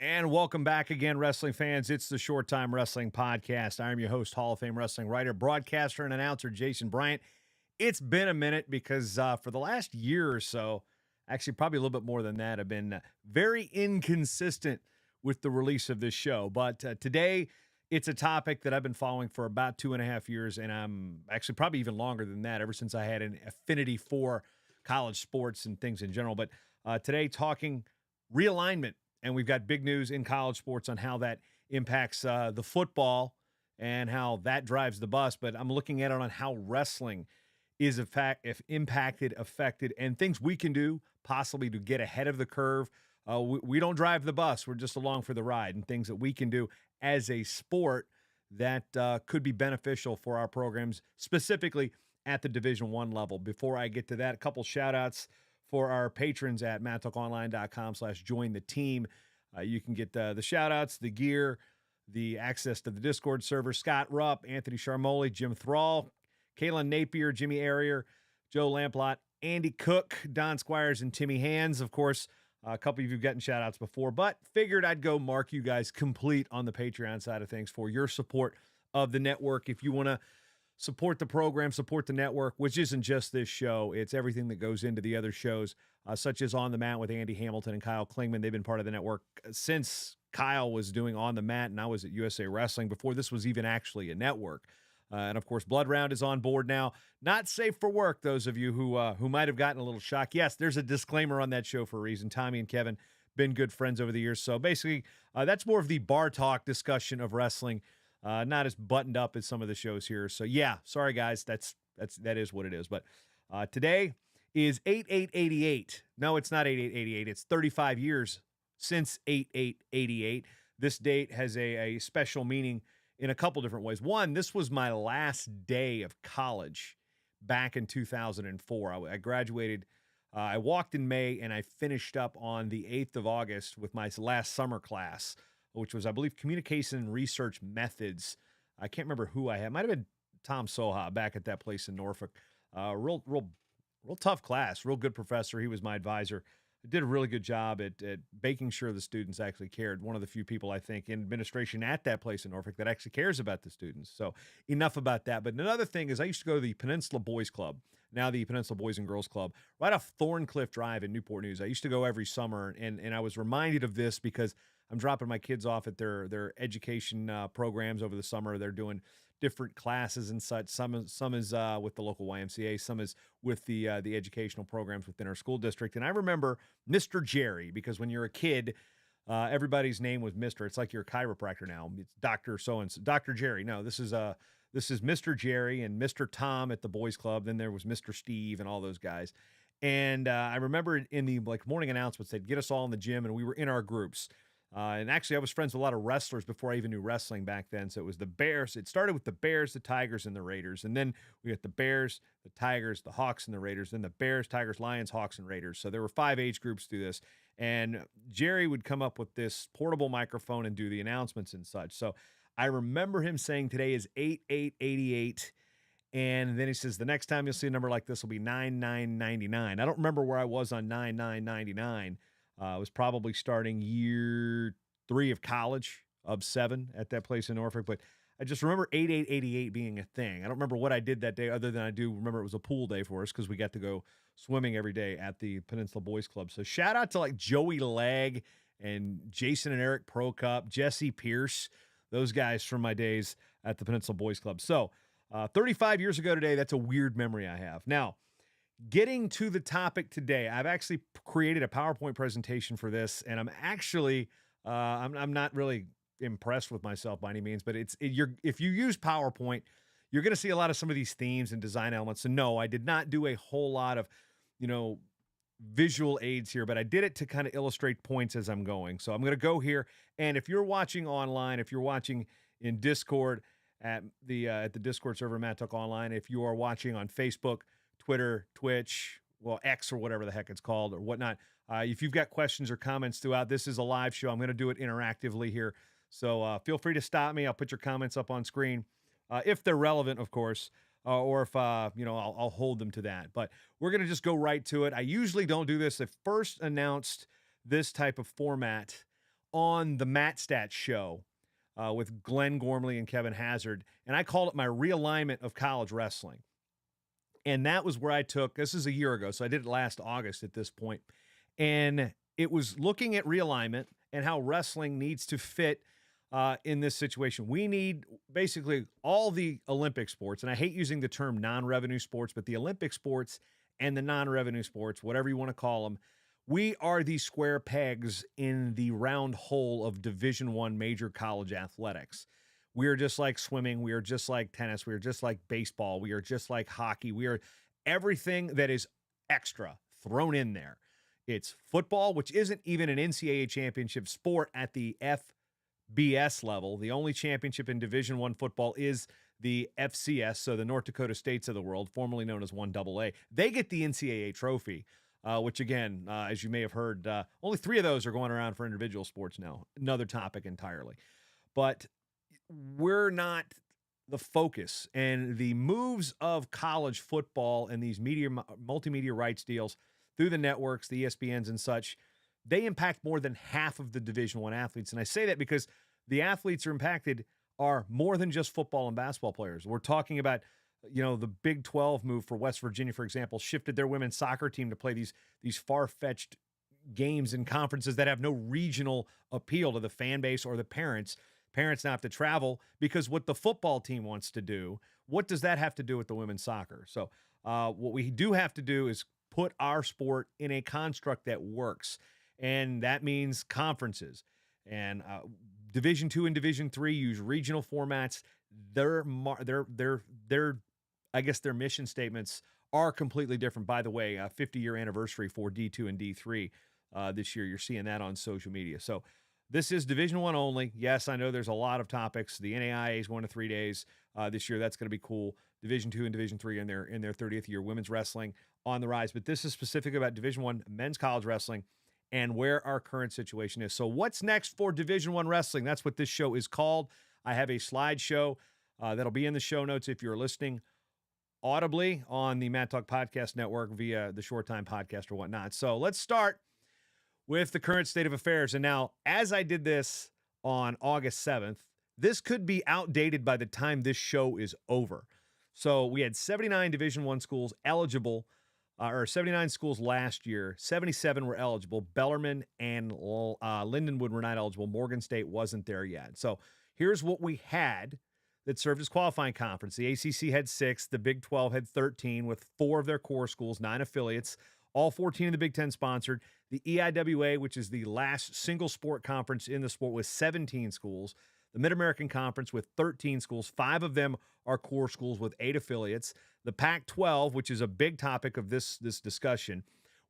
And welcome back again, wrestling fans. It's the Short Time Wrestling Podcast. I'm your host, Hall of Fame wrestling writer, broadcaster, and announcer, Jason Bryant. It's been a minute because for the last year or so, actually probably a little bit more than that, I've been very inconsistent with the release of this show. But today, it's a topic that I've been following for about 2.5 years, and I'm actually probably even longer than that, ever since I had an affinity for college sports and things in general. But today, talking realignment. And we've got big news in college sports on how that impacts the football and how that drives the bus. But I'm looking at it on how wrestling is impacted, affected, and things we can do possibly to get ahead of the curve. We don't drive the bus. We're just along for the ride, and things that we can do as a sport that could be beneficial for our programs, specifically at the Division I level. Before I get to that, a couple shout outs for our patrons at mattalkonline.com/join the team. You can get the shout outs, the gear, the access to the Discord server. Scott Rupp, Anthony Charmoli, Jim Thrall, Kalen Napier, Jimmy Arrier, Joe Lamplot, Andy Cook, Don Squires, and Timmy Hands. Of course, a couple of you have gotten shout outs before, but figured I'd go mark you guys complete on the Patreon side of things for your support of the network. If you want to support the program, support the network, which isn't just this show. It's everything that goes into the other shows, such as On the Mat with Andy Hamilton and Kyle Klingman. They've been part of the network since Kyle was doing On the Mat and I was at USA Wrestling before this was even actually a network. And, of course, Blood Round is on board now. Not safe for work, those of you who might have gotten a little shock. Yes, there's a disclaimer on that show for a reason. Tommy and Kevin, been good friends over the years. So, basically, that's more of the bar talk discussion of wrestling. Not as buttoned up as some of the shows here. So yeah, sorry guys, that is what it is. But today is 8/8/88. No, it's not 8/8/88. It's 35 years since 8/8/88. This date has a special meaning in a couple different ways. One, this was my last day of college back in 2004. I graduated. I walked in May and I finished up on the 8th of August with my last summer class, which was, I believe, Communication and Research Methods. I can't remember who I had. Might have been Tom Soha back at that place in Norfolk. Real tough class, real good professor. He was my advisor. Did a really good job at making sure the students actually cared. One of the few people, I think, in administration at that place in Norfolk that actually cares about the students. So enough about that. But another thing is I used to go to the Peninsula Boys Club, now the Peninsula Boys and Girls Club, right off Thorncliffe Drive in Newport News. I used to go every summer, and I was reminded of this because I'm dropping my kids off at their education programs over the summer. They're doing different classes and such. Some is with the local YMCA. Some is with the educational programs within our school district. And I remember Mr. Jerry, because when you're a kid, everybody's name was Mr. It's like you're a chiropractor now. It's Dr. So-and-so, Dr. Jerry. No, this is Mr. Jerry and Mr. Tom at the boys club. Then there was Mr. Steve and all those guys. And I remember in the morning announcements, they'd get us all in the gym and we were in our groups. And actually, I was friends with a lot of wrestlers before I even knew wrestling back then. So it was the Bears. It started with the Bears, the Tigers, and the Raiders. And then we got the Bears, the Tigers, the Hawks, and the Raiders. Then the Bears, Tigers, Lions, Hawks, and Raiders. So there were 5 age groups through this. And Jerry would come up with this portable microphone and do the announcements and such. So I remember him saying today is 8/8/88. And then he says the next time you'll see a number like this will be 9/9/99. I don't remember where I was on 9/9/99. I was probably starting year 3 of college of 7 at that place in Norfolk, but I just remember 8/8/88 being a thing. I don't remember what I did that day other than I do remember it was a pool day for us because we got to go swimming every day at the Peninsula Boys Club. So shout out to like Joey Legg and Jason and Eric Prokop, Jesse Pierce, those guys from my days at the Peninsula Boys Club. So 35 years ago today, that's a weird memory I have. Now, getting to the topic today, I've actually created a PowerPoint presentation for this, and I'm actually I'm not really impressed with myself by any means, but if you use PowerPoint, you're going to see a lot of some of these themes and design elements. So no, I did not do a whole lot of, visual aids here, but I did it to kind of illustrate points as I'm going. So I'm going to go here, and if you're watching online, if you're watching in Discord at the Discord server, Matt Tuck Online, if you are watching on Facebook, Twitter, Twitch, well, X or whatever the heck it's called or whatnot. If you've got questions or comments throughout, this is a live show. I'm going to do it interactively here. So feel free to stop me. I'll put your comments up on screen if they're relevant, of course, or if, I'll hold them to that. But we're going to just go right to it. I usually don't do this. I first announced this type of format on the Matt Stats show with Glenn Gormley and Kevin Hazard, and I called it my realignment of college wrestling. And that was where I took, this is a year ago, so I did it last August at this point, and it was looking at realignment and how wrestling needs to fit in this situation. We need basically all the Olympic sports, and I hate using the term non-revenue sports, but the Olympic sports and the non-revenue sports, whatever you want to call them, we are the square pegs in the round hole of Division I major college athletics. We are just like swimming. We are just like tennis. We are just like baseball. We are just like hockey. We are everything that is extra thrown in there. It's football, which isn't even an NCAA championship sport at the FBS level. The only championship in Division I football is the FCS, so the North Dakota States of the world, formerly known as 1AA. They get the NCAA trophy, which again, as you may have heard, only 3 of those are going around for individual sports now. Another topic entirely. But we're not the focus, and the moves of college football and these multimedia rights deals through the networks, the ESPNs and such, they impact more than half of the Division I athletes. And I say that because the athletes are impacted are more than just football and basketball players. We're talking about, the Big 12 move for West Virginia, for example, shifted their women's soccer team to play these far-fetched games in conferences that have no regional appeal to the fan base or the parents. Parents now have to travel because what the football team wants to do, what does that have to do with the women's soccer? So what we do have to do is put our sport in a construct that works. And that means conferences. And Division II and Division III use regional formats. Their mission statements are completely different. By the way, 50-year anniversary for D2 and D3 this year. You're seeing that on social media. So this is Division I only. Yes, I know there's a lot of topics. The NAIA is going to 3 days this year. That's going to be cool. Division II and Division III in their 30th year. Women's wrestling on the rise. But this is specific about Division I men's college wrestling and where our current situation is. So what's next for Division I wrestling? That's what this show is called. I have a slideshow that'll be in the show notes if you're listening audibly on the Mad Talk Podcast Network via the Short Time Podcast or whatnot. So let's start with the current state of affairs. And now, as I did this on August 7th, this could be outdated by the time this show is over. So we had 79 Division I schools eligible, or 79 schools last year. 77 were eligible. Bellarmine and Lindenwood were not eligible. Morgan State wasn't there yet. So here's what we had that served as qualifying conference. The ACC had 6. The Big 12 had 13 with 4 of their core schools, 9 affiliates. All 14 of the Big 10 sponsored. The EIWA, which is the last single sport conference in the sport, with 17 schools. The Mid-American Conference with 13 schools. 5 of them are core schools with 8 affiliates. The Pac-12, which is a big topic of this discussion,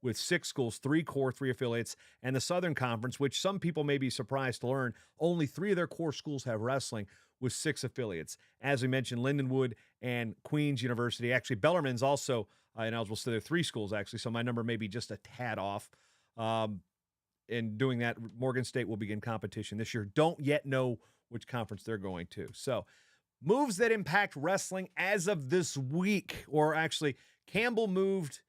with 6 schools, 3 core, 3 affiliates. And the Southern Conference, which some people may be surprised to learn, only 3 of their core schools have wrestling with 6 affiliates. As we mentioned, Lindenwood and Queens University. Actually, Bellarmine's also ineligible, so there are 3 schools, actually. So my number may be just a tad off. In doing that, Morgan State will begin competition this year. Don't yet know which conference they're going to. So moves that impact wrestling as of this week, or actually Campbell moved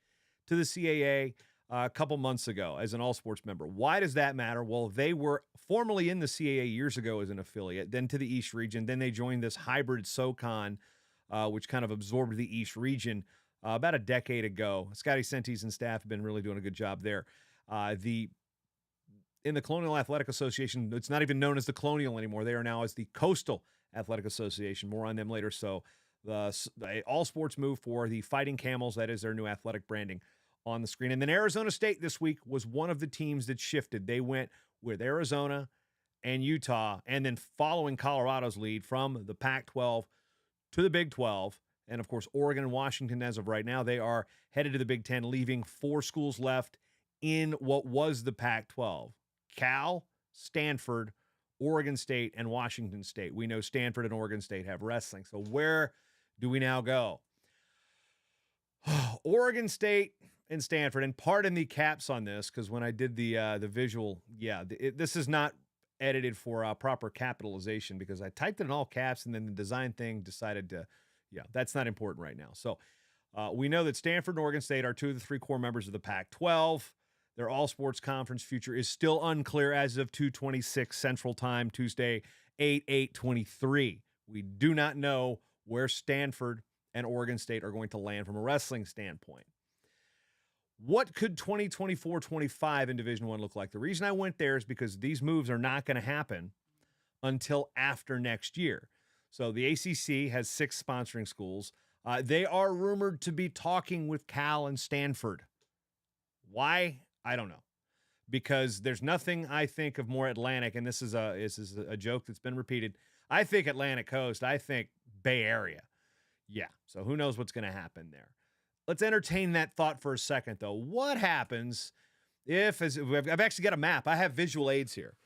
to the CAA a couple months ago as an all-sports member. Why does that matter? Well, they were formerly in the CAA years ago as an affiliate, then to the East region. Then they joined this hybrid SoCon, which kind of absorbed the East region about a decade ago. Scotty Sentes and staff have been really doing a good job there. In the Colonial Athletic Association, it's not even known as the Colonial anymore. They are now as the Coastal Athletic Association. More on them later. So the all sports move for the Fighting Camels. That is their new athletic branding on the screen. And then Arizona State this week was one of the teams that shifted. They went with Arizona and Utah, and then following Colorado's lead from the Pac-12 to the Big 12. And, of course, Oregon and Washington, as of right now, they are headed to the Big 10, leaving 4 schools left in what was the Pac-12. Cal, Stanford, Oregon State, and Washington State. We know Stanford and Oregon State have wrestling. So where do we now go? Oregon State and Stanford, and pardon the caps on this, because when I did the visual, this is not edited for proper capitalization, because I typed it in all caps, and then the design thing decided to, that's not important right now. So we know that Stanford and Oregon State are 2 of the 3 core members of the Pac-12. Their all-sports conference future is still unclear as of 2:26 Central Time, Tuesday, 8/8/23. We do not know where Stanford and Oregon State are going to land from a wrestling standpoint. What could 2024-25 in Division I look like? The reason I went there is because these moves are not going to happen until after next year. So the ACC has 6 sponsoring schools. They are rumored to be talking with Cal and Stanford. Why? I don't know. Because there's nothing I think of more Atlantic, and this is a joke that's been repeated. I think Atlantic Coast. I think Bay Area. Yeah, so who knows what's going to happen there. Let's entertain that thought for a second, though. What happens if, I've actually got a map. I have visual aids here.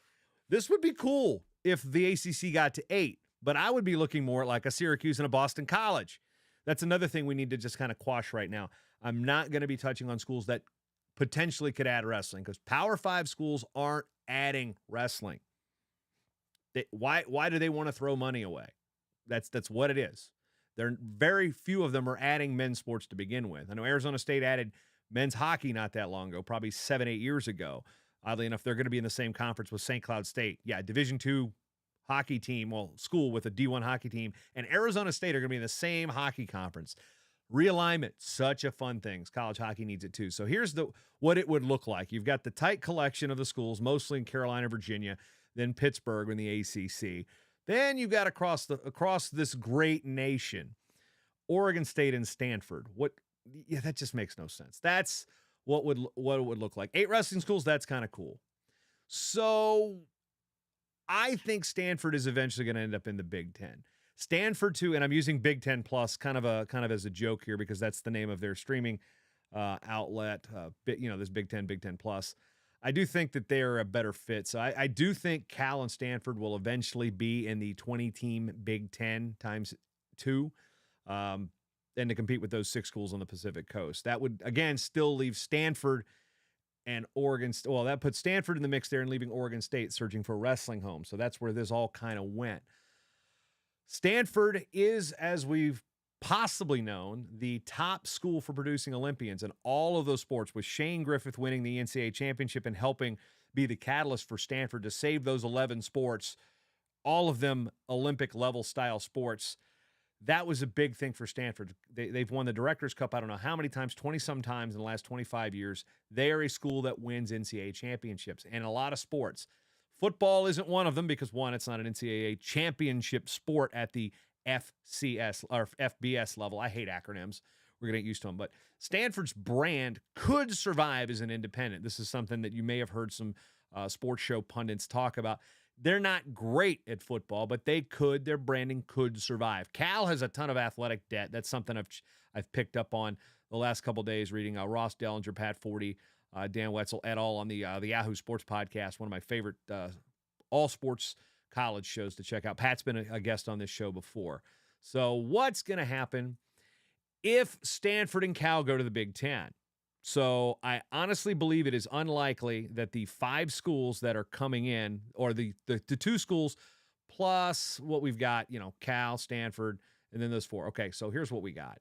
This would be cool if the ACC got to 8, but I would be looking more like a Syracuse and a Boston College. That's another thing we need to just kind of quash right now. I'm not going to be touching on schools that potentially could add wrestling because Power 5 schools aren't adding wrestling. Why do they want to throw money away? That's what it is. Very few of them are adding men's sports to begin with. I know Arizona State added men's hockey not that long ago, probably 7-8 years ago. Oddly enough, they're going to be in the same conference with St. Cloud State. Yeah, Division II hockey team, school with a D1 hockey team, and Arizona State are going to be in the same hockey conference. Realignment, such a fun thing. College hockey needs it too. So here's what it would look like. You've got the tight collection of the schools, mostly in Carolina, Virginia, then Pittsburgh in the ACC. Then you've got across this great nation, Oregon State and Stanford. Yeah, that just makes no sense. That's what it would look like. 8 wrestling schools, that's kind of cool. So I think Stanford is eventually going to end up in the Big Ten. Stanford too, and I'm using Big Ten Plus kind of as a joke here because that's the name of their streaming outlet. This Big Ten Plus. I do think that they are a better fit. So I do think Cal and Stanford will eventually be in the 20-team Big Ten times 2, and to compete with those 6 schools on the Pacific Coast. That would, again, still leave Stanford and Oregon. Well, that puts Stanford in the mix there and leaving Oregon State searching for a wrestling home. So that's where this all kind of went. Stanford is, as we've possibly known, the top school for producing Olympians in all of those sports, with Shane Griffith winning the NCAA championship and helping be the catalyst for Stanford to save those 11 sports, all of them Olympic-level style sports. That was a big thing for Stanford. They've won the Directors' Cup, I don't know how many times, 20-some times in the last 25 years. They are a school that wins NCAA championships and a lot of sports. Football isn't one of them because, one, it's not an NCAA championship sport at the FCS or FBS level. I hate acronyms. We're going to get used to them. But Stanford's brand could survive as an independent. This is something that you may have heard some sports show pundits talk about. They're not great at football, but their branding could survive. Cal has a ton of athletic debt. That's something I've picked up on the last couple of days reading Ross Dellinger, Pat Forty, Dan Wetzel et al. On the Yahoo Sports Podcast, one of my favorite all sports college shows to check out. Pat's been a guest on this show before. So what's going to happen if Stanford and Cal go to the Big Ten? So I honestly believe it is unlikely that the 5 schools that are coming in, or the 2 schools plus what we've got, Cal, Stanford, and then those 4. Okay, so here's what we got.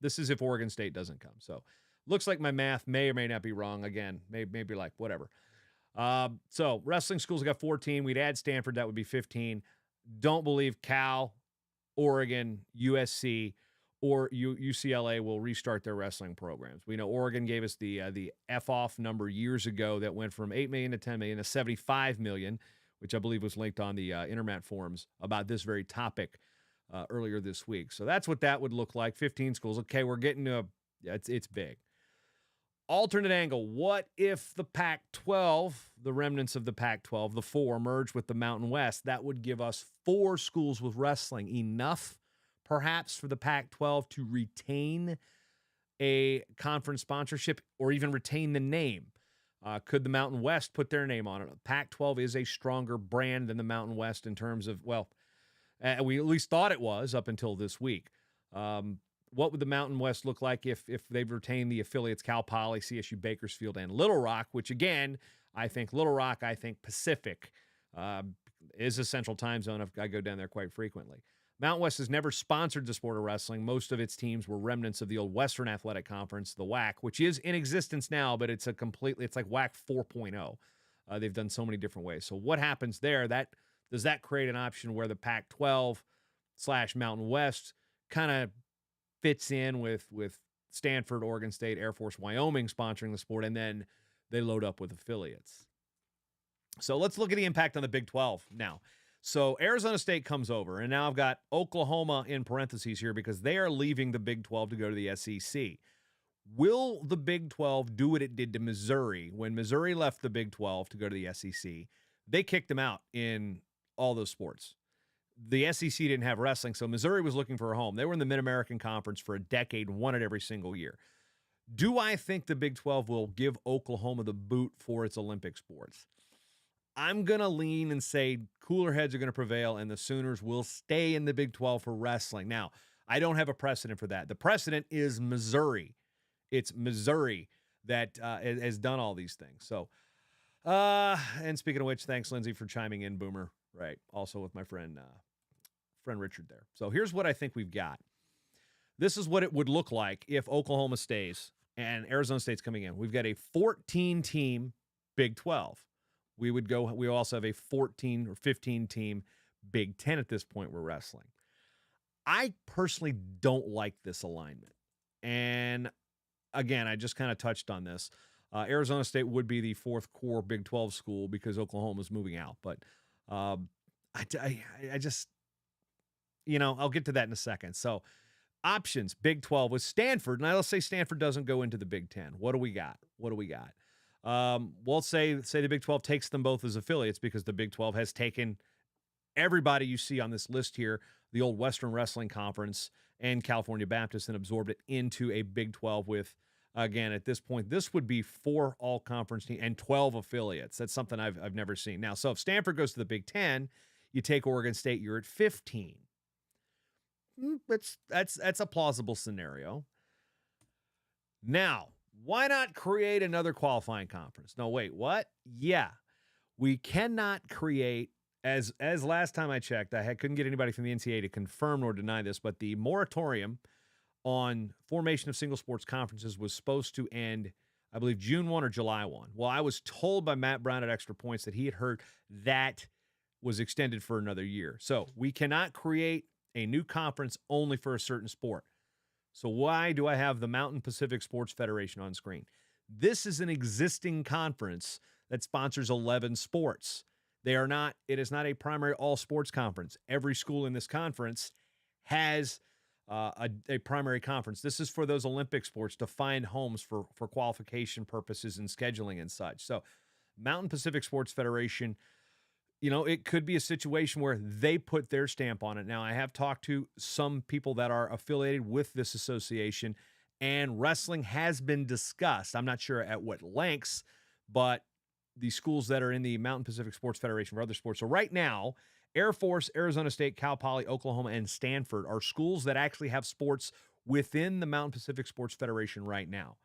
This is if Oregon State doesn't come. So looks like my math may or may not be wrong. Again, maybe like whatever. So wrestling schools got 14. We'd add Stanford. That would be 15. Don't believe Cal, Oregon, USC, or UCLA will restart their wrestling programs. We know Oregon gave us the F-off number years ago that went from $8 million to $10 million to $75 million, which I believe was linked on the Intermat forums about this very topic earlier this week. So that's what that would look like. 15 schools. Okay, we're getting to it's big. Alternate angle. What if the Pac-12, the remnants of the Pac-12, the 4, merge with the Mountain West? That would give us 4 schools with wrestling. Enough, perhaps, for the Pac-12 to retain a conference sponsorship or even retain the name. Could the Mountain West put their name on it? Pac-12 is a stronger brand than the Mountain West in terms of, we at least thought it was up until this week. What would the Mountain West look like if they've retained the affiliates Cal Poly, CSU, Bakersfield, and Little Rock, which, again, I think Pacific is a central time zone. I go down there quite frequently. Mountain West has never sponsored the sport of wrestling. Most of its teams were remnants of the old Western Athletic Conference, the WAC, which is in existence now, but it's like WAC 4.0. They've done so many different ways. So what happens there? Does that create an option where the Pac-12 / Mountain West kind of fits in with Stanford, Oregon State, Air Force, Wyoming sponsoring the sport, and then they load up with affiliates? So let's look at the impact on the Big 12 now. So Arizona State comes over, and now I've got Oklahoma in parentheses here because they are leaving the Big 12 to go to the SEC. Will the Big 12 do what it did to Missouri when Missouri left the Big 12 to go to the SEC? They kicked them out in all those sports. The SEC didn't have wrestling, so Missouri was looking for a home. They were in the Mid-American Conference for a decade and won it every single year. Do I think the Big 12 will give Oklahoma the boot for its Olympic sports? I'm going to lean and say cooler heads are going to prevail, and the Sooners will stay in the Big 12 for wrestling. Now, I don't have a precedent for that. The precedent is Missouri. It's Missouri that has done all these things. So, and speaking of which, thanks, Lindsay, for chiming in, Boomer. Right. Also with my friend Richard there. So here's what I think we've got. This is what it would look like if Oklahoma stays and Arizona State's coming in. We've got a 14-team Big 12. We also have a 14 or 15-team Big 10 at this point we're wrestling. I personally don't like this alignment. And again, I just kind of touched on this. Arizona State would be the fourth core Big 12 school because Oklahoma's moving out. But I just, I'll get to that in a second. So options, Big 12 with Stanford. Now let's say Stanford doesn't go into the Big 10. What do we got? We'll say the Big 12 takes them both as affiliates because the Big 12 has taken everybody you see on this list here, the old Western Wrestling Conference and California Baptist, and absorbed it into a Big 12 with, again, at this point, this would be 4 all-conference teams and 12 affiliates. That's something I've never seen. Now, so if Stanford goes to the Big 10, you take Oregon State, you're at 15. That's a plausible scenario. Now, why not create another qualifying conference? No, wait, what? Yeah, we cannot create, as last time I checked, couldn't get anybody from the NCAA to confirm or deny this, but the moratorium on formation of single sports conferences was supposed to end, I believe, June 1 or July 1. Well, I was told by Matt Brown at Extra Points that he had heard that was extended for another year. So we cannot create a new conference only for a certain sport. So why do I have the Mountain Pacific Sports Federation on screen? This is an existing conference that sponsors 11 sports. It is not a primary all sports conference. Every school in this conference has a primary conference. This is for those Olympic sports to find homes for qualification purposes and scheduling and such. So Mountain Pacific Sports Federation, it could be a situation where they put their stamp on it. Now, I have talked to some people that are affiliated with this association, and wrestling has been discussed. I'm not sure at what lengths, but the schools that are in the Mountain Pacific Sports Federation for other sports. So right now, Air Force, Arizona State, Cal Poly, Oklahoma, and Stanford are schools that actually have sports within the Mountain Pacific Sports Federation right now.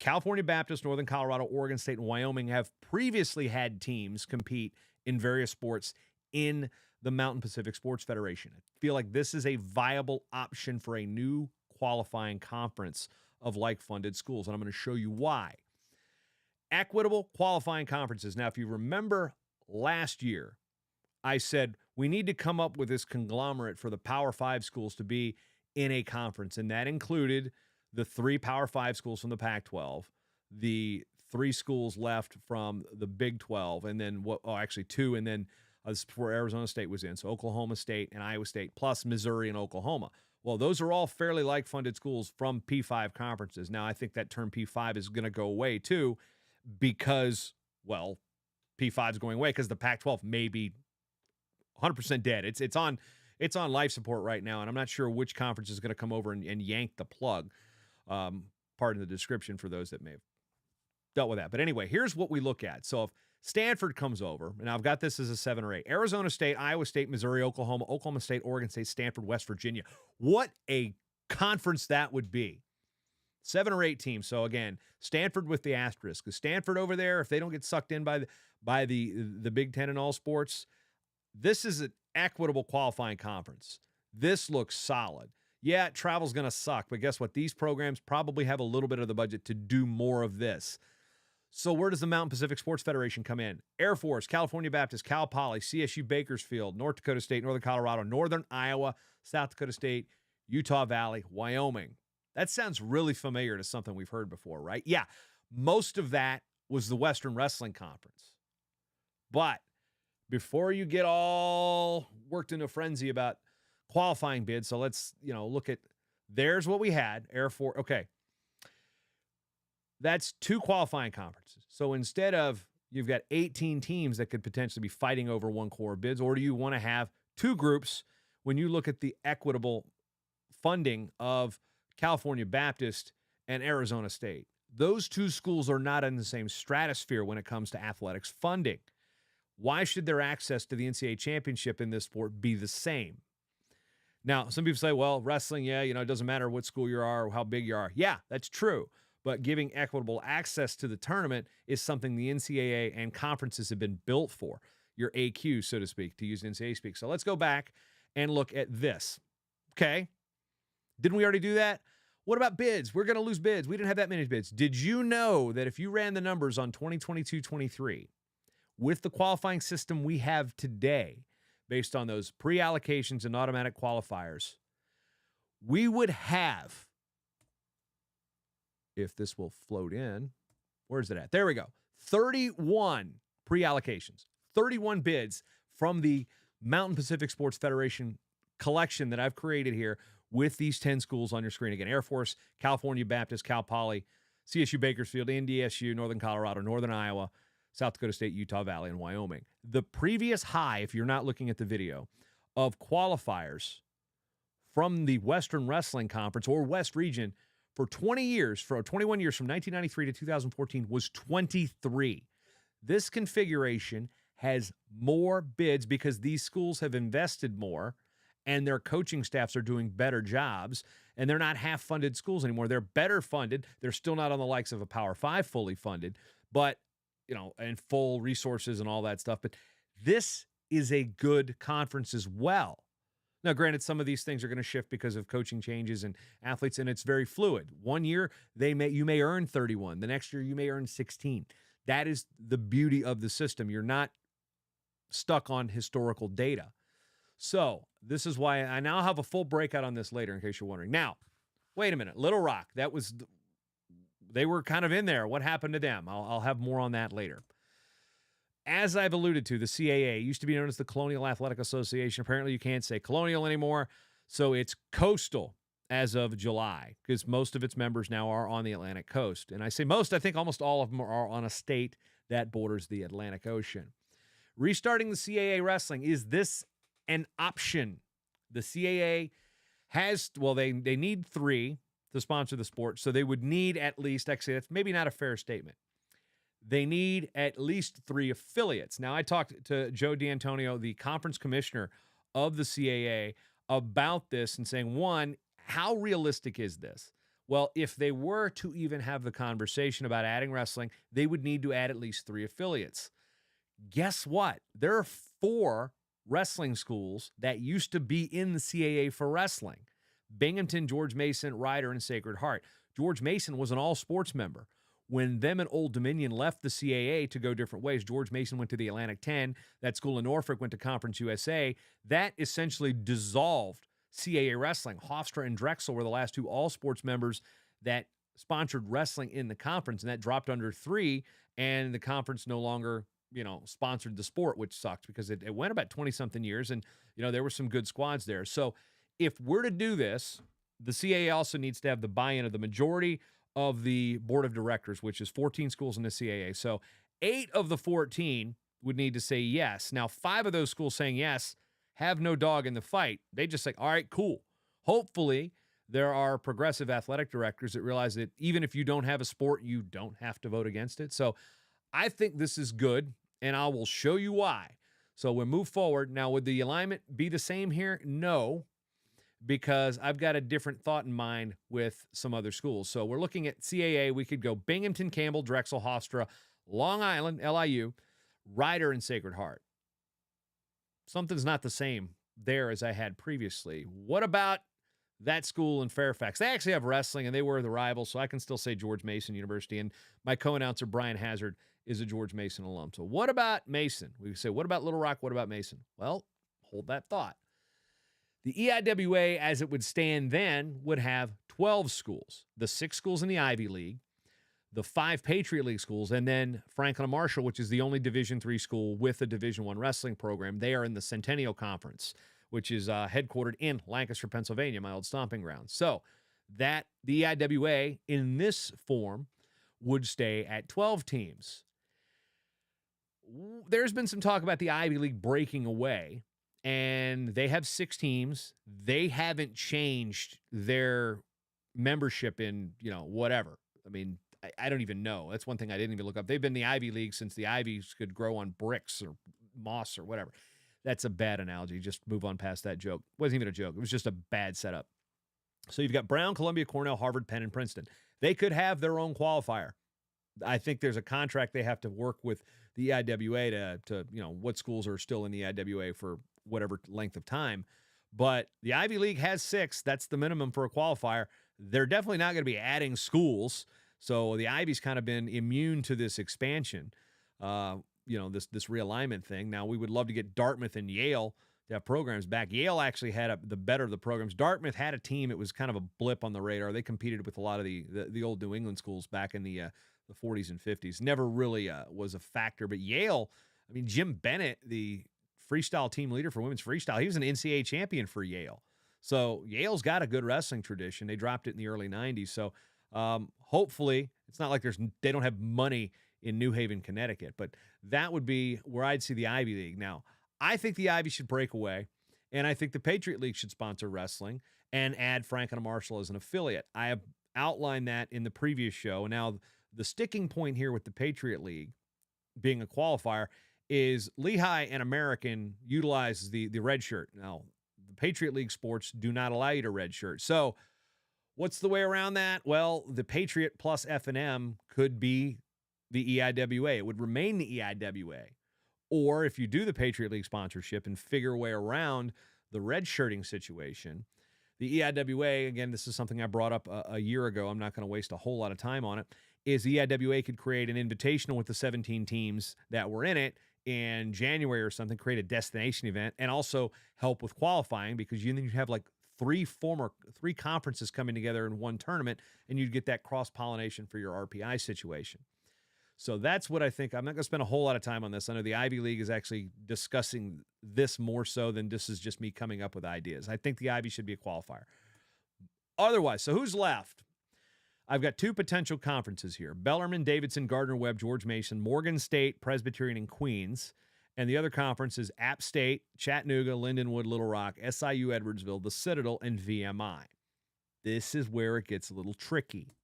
California Baptist, Northern Colorado, Oregon State, and Wyoming have previously had teams compete in various sports in the Mountain Pacific Sports Federation. I feel like this is a viable option for a new qualifying conference of like-funded schools, and I'm going to show you why. Equitable qualifying conferences. Now, if you remember last year, I said we need to come up with this conglomerate for the Power 5 schools to be in a conference, and that included the 3 Power 5 schools from the Pac-12, the 3 schools left from the Big 12, and then, 2, and then this is before Arizona State was in, so Oklahoma State and Iowa State, plus Missouri and Oklahoma. Well, those are all fairly like-funded schools from P5 conferences. Now, I think that term P5 is going to go away, too, because, P5 is going away because the Pac-12 may be 100% dead. It's on life support right now, and I'm not sure which conference is going to come over and yank the plug. Pardon the description for those that may have dealt with that. But anyway, here's what we look at. So if Stanford comes over, and I've got this as a 7 or 8, Arizona State, Iowa State, Missouri, Oklahoma, Oklahoma State, Oregon State, Stanford, West Virginia. What a conference that would be. 7 or 8 teams. So again, Stanford with the asterisk. Because Stanford over there, if they don't get sucked in by the Big Ten in all sports, this is an equitable qualifying conference. This looks solid. Yeah, travel's going to suck, but guess what? These programs probably have a little bit of the budget to do more of this. So where does the Mountain Pacific Sports Federation come in? Air Force, California Baptist, Cal Poly, CSU Bakersfield, North Dakota State, Northern Colorado, Northern Iowa, South Dakota State, Utah Valley, Wyoming. That sounds really familiar to something we've heard before, right? Yeah, most of that was the Western Wrestling Conference. But before you get all worked into a frenzy about qualifying bids, so let's, look at, there's what we had, Air Force. Okay. That's 2 qualifying conferences. So instead of, you've got 18 teams that could potentially be fighting over one core of bids, or do you want to have 2 groups when you look at the equitable funding of California Baptist and Arizona State? Those 2 schools are not in the same stratosphere when it comes to athletics funding. Why should their access to the NCAA championship in this sport be the same? Now, some people say, well, wrestling, it doesn't matter what school you are or how big you are. Yeah, that's true. But giving equitable access to the tournament is something the NCAA and conferences have been built for, your AQ, so to speak, to use NCAA speak. So let's go back and look at this. Okay. Didn't we already do that? What about bids? We're going to lose bids. We didn't have that many bids. Did you know that if you ran the numbers on 2022-23 with the qualifying system we have today, based on those pre-allocations and automatic qualifiers, we would have, if this will float in, where's it at? There we go. 31 pre-allocations, 31 bids from the Mountain Pacific Sports Federation collection that I've created here with these 10 schools on your screen. Again, Air Force, California Baptist, Cal Poly, CSU Bakersfield, NDSU, Northern Colorado, Northern Iowa, South Dakota State, Utah Valley, and Wyoming. The previous high, if you're not looking at the video, of qualifiers from the Western Wrestling Conference or West Region for 21 years from 1993 to 2014 was 23. This configuration has more bids because these schools have invested more and their coaching staffs are doing better jobs, and they're not half-funded schools anymore. They're better funded. They're still not on the likes of a Power 5 fully funded, but, and full resources and all that stuff. But this is a good conference as well. Now, granted, some of these things are going to shift because of coaching changes and athletes, and it's very fluid. One year, you may earn 31. The next year, you may earn 16. That is the beauty of the system. You're not stuck on historical data. So this is why I now have a full breakout on this later, in case you're wondering. Now, wait a minute. Little Rock, they were kind of in there. What happened to them? I'll have more on that later. As I've alluded to, the CAA used to be known as the Colonial Athletic Association. Apparently, you can't say Colonial anymore, so it's Coastal as of July, because most of its members now are on the Atlantic coast. And I say most, I think almost all of them are on a state that borders the Atlantic Ocean. Restarting the CAA wrestling, is this an option? The CAA has, they need 3 to sponsor the sport, so they would need at least, actually, that's maybe not a fair statement. They need at least 3 affiliates. Now, I talked to Joe D'Antonio, the conference commissioner of the CAA, about this and saying, one, how realistic is this? Well, if they were to even have the conversation about adding wrestling, they would need to add at least 3 affiliates. Guess what? There are 4 wrestling schools that used to be in the CAA for wrestling: Binghamton, George Mason, Ryder, and Sacred Heart. George Mason was an all-sports member. When them and Old Dominion left the CAA to go different ways, George Mason went to the Atlantic 10. That school in Norfolk went to Conference USA. That essentially dissolved CAA wrestling. Hofstra and Drexel were the last 2 all-sports members that sponsored wrestling in the conference, and that dropped under 3, and the conference no longer, sponsored the sport, which sucked because it went about 20-something years, and, there were some good squads there. So if we're to do this, the CAA also needs to have the buy-in of the majority of the board of directors, which is 14 schools in the CAA. So 8 of the 14 would need to say yes. Now, 5 of those schools saying yes have no dog in the fight. They just say, all right, cool. Hopefully, there are progressive athletic directors that realize that even if you don't have a sport, you don't have to vote against it. So I think this is good, and I will show you why. So we'll move forward. Now, would the alignment be the same here? No, because I've got a different thought in mind with some other schools. So we're looking at CAA. We could go Binghamton, Campbell, Drexel, Hofstra, Long Island, LIU, Ryder, and Sacred Heart. Something's not the same there as I had previously. What about that school in Fairfax? They actually have wrestling, and they were the rivals, so I can still say George Mason University. And my co-announcer, Brian Hazard, is a George Mason alum. So what about Mason? We say, what about Little Rock? What about Mason? Well, hold that thought. The EIWA, as it would stand then, would have 12 schools. The 6 schools in the Ivy League, the 5 Patriot League schools, and then Franklin and Marshall, which is the only Division III school with a Division I wrestling program. They are in the Centennial Conference, which is headquartered in Lancaster, Pennsylvania, my old stomping ground. So that the EIWA in this form would stay at 12 teams. There's been some talk about the Ivy League breaking away, and they have 6 teams. They haven't changed their membership in, whatever. I mean, I don't even know. That's one thing I didn't even look up. They've been the Ivy League since the Ivies could grow on bricks or moss or whatever. That's a bad analogy. Just move on past that joke. It wasn't even a joke. It was just a bad setup. So you've got Brown, Columbia, Cornell, Harvard, Penn, and Princeton. They could have their own qualifier. I think there's a contract they have to work with the EIWA to what schools are still in the EIWA for whatever length of time. But the Ivy League has 6. That's the minimum for a qualifier. They're definitely not going to be adding schools. So the Ivy's kind of been immune to this expansion, this realignment thing. Now, we would love to get Dartmouth and Yale to have programs back. Yale actually had the better of the programs. Dartmouth had a team. It was kind of a blip on the radar. They competed with a lot of the old New England schools back in the 40s and 50s. Never really was a factor. But Yale, I mean, Jim Bennett, the freestyle team leader for women's freestyle, he was an NCAA champion for Yale. So Yale's got a good wrestling tradition. They dropped it in the early 90s. So hopefully, it's not like they don't have money in New Haven, Connecticut, but that would be where I'd see the Ivy League. Now, I think the Ivy should break away, and I think the Patriot League should sponsor wrestling and add Franklin and Marshall as an affiliate. I have outlined that in the previous show. Now, the sticking point here with the Patriot League being a qualifier is Lehigh and American utilizes the red shirt. Now, the Patriot League sports do not allow you to red shirt. So what's the way around that? Well, the Patriot plus F&M could be the EIWA. It would remain the EIWA. Or if you do the Patriot League sponsorship and figure a way around the red shirting situation, the EIWA, again, this is something I brought up a year ago. I'm not going to waste a whole lot of time on it, is the EIWA could create an invitational with the 17 teams that were in it in January or something, create a destination event, and also help with qualifying, because you have like 3 conferences coming together in one tournament, and you'd get that cross-pollination for your RPI situation. So that's what I think. I'm not going to spend a whole lot of time on this. I know the Ivy League is actually discussing this more so than this is just me coming up with ideas. I think the Ivy should be a qualifier. Otherwise, so who's left? I've got 2 potential conferences here: Bellarmine, Davidson, Gardner-Webb, George Mason, Morgan State, Presbyterian, and Queens. And the other conference is App State, Chattanooga, Lindenwood, Little Rock, SIU, Edwardsville, the Citadel, and VMI. This is where it gets a little tricky.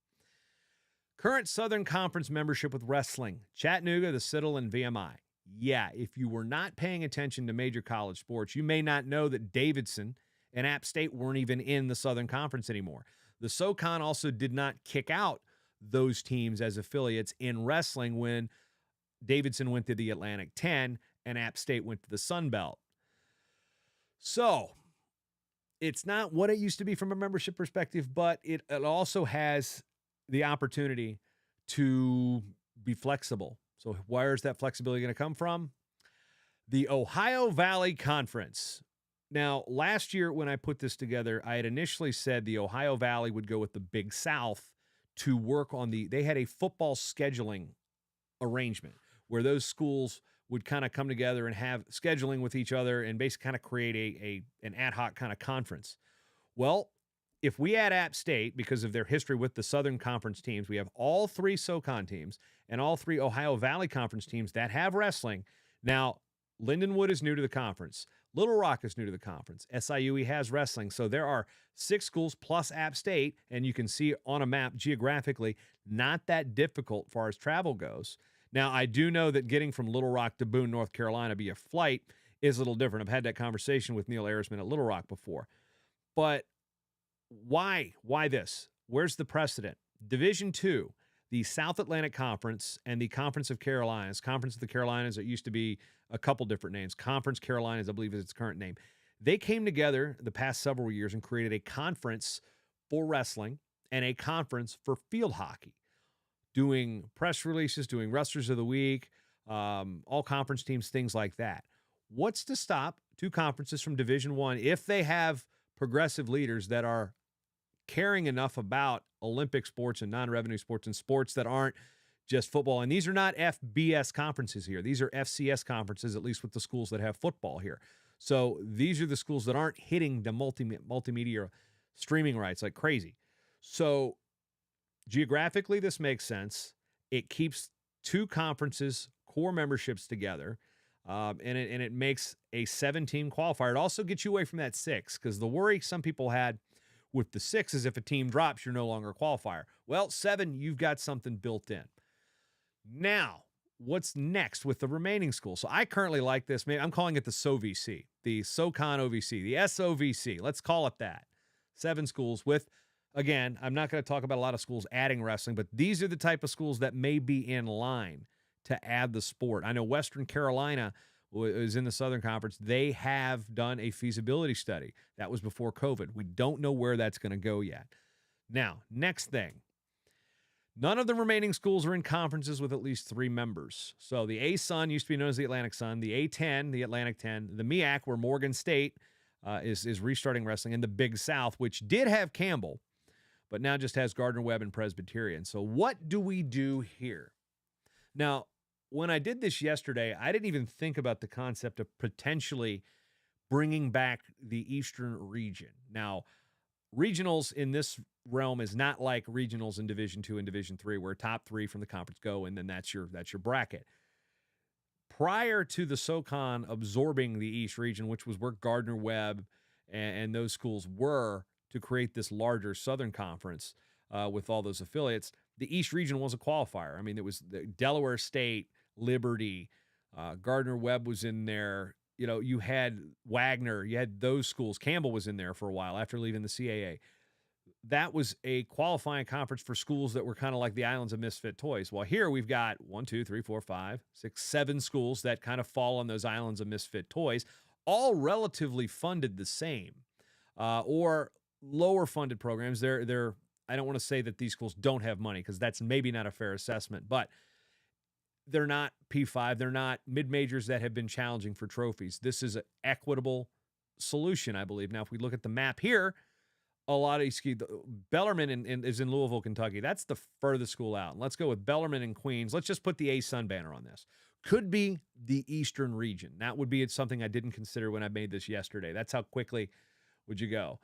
Current Southern Conference membership with wrestling: Chattanooga, the Citadel, and VMI. Yeah, if you were not paying attention to major college sports, you may not know that Davidson and App State weren't even in the Southern Conference anymore. The SoCon also did not kick out those teams as affiliates in wrestling when Davidson went to the Atlantic 10 and App State went to the Sun Belt. So it's not what it used to be from a membership perspective, but it also has the opportunity to be flexible. So where is that flexibility going to come from? The Ohio Valley Conference. Now, last year when I put this together, I had initially said the Ohio Valley would go with the Big South to work on they had a football scheduling arrangement where those schools would kind of come together and have scheduling with each other and basically kind of create an ad hoc kind of conference. Well, if we add App State, because of their history with the Southern Conference teams, we have all 3 SoCon teams and all 3 Ohio Valley Conference teams that have wrestling. Now, Lindenwood is new to the conference. Little Rock is new to the conference. SIUE has wrestling. So there are 6 schools plus App State, and you can see on a map geographically, not that difficult as far as travel goes. Now, I do know that getting from Little Rock to Boone, North Carolina via flight is a little different. I've had that conversation with Neil Arisman at Little Rock before. But why this? Where's the precedent? Division II, the South Atlantic Conference and the Conference of Carolinas. Conference of the Carolinas, it used to be a couple different names. Conference Carolinas, I believe, is its current name. They came together the past several years and created a conference for wrestling and a conference for field hockey, doing press releases, doing wrestlers of the week, all conference teams, things like that. What's to stop two conferences from Division One if they have progressive leaders that are caring enough about Olympic sports and non-revenue sports and sports that aren't just football? And these are not FBS conferences here. These are FCS conferences, at least with the schools that have football here. So these are the schools that aren't hitting the multimedia streaming rights like crazy. So geographically, this makes sense. It keeps two conferences, core memberships together, and it makes a 7-team qualifier. It also gets you away from that 6, because the worry some people had with the 6 is if a team drops, you're no longer a qualifier. Well, 7, you've got something built in. Now, what's next with the remaining schools? So I currently like this. Maybe I'm calling it the SOVC, the SoCon OVC, the SOVC. Let's call it that. 7 schools with, again, I'm not going to talk about a lot of schools adding wrestling, but these are the type of schools that may be in line to add the sport. I know Western Carolina is in the Southern Conference. They have done a feasibility study. That was before COVID. We don't know where that's going to go yet. Now, next thing. None of the remaining schools are in conferences with at least 3 members. So the A-Sun used to be known as the Atlantic Sun, the A-10, the Atlantic 10, the MEAC, where Morgan State is restarting wrestling, and the Big South, which did have Campbell, but now just has Gardner-Webb and Presbyterian. So what do we do here? Now, when I did this yesterday, I didn't even think about the concept of potentially bringing back the Eastern region. Now, regionals in this realm is not like regionals in Division II and Division III, where top 3 from the conference go, and then that's your bracket. Prior to the SoCon absorbing the East region, which was where Gardner-Webb and those schools were to create this larger Southern Conference with all those affiliates, the East region was a qualifier. I mean, it was Delaware State, Liberty, Gardner-Webb was in there. You know, you had Wagner, you had those schools. Campbell was in there for a while after leaving the CAA. That was a qualifying conference for schools that were kind of like the islands of misfit toys. Well, here we've got 1, 2, 3, 4, 5, 6, 7 schools that kind of fall on those islands of misfit toys, all relatively funded the same, or lower funded programs. They're I don't want to say that these schools don't have money, because that's maybe not a fair assessment, but they're not P5. They're not mid-majors that have been challenging for trophies. This is an equitable solution, I believe. Now, if we look at the map here, a lot of Bellarmine is in Louisville, Kentucky. That's the furthest school out. Let's go with Bellarmine and Queens. Let's just put the A-Sun banner on this. Could be the Eastern region. That would be something I didn't consider when I made this yesterday. That's how quickly would you go.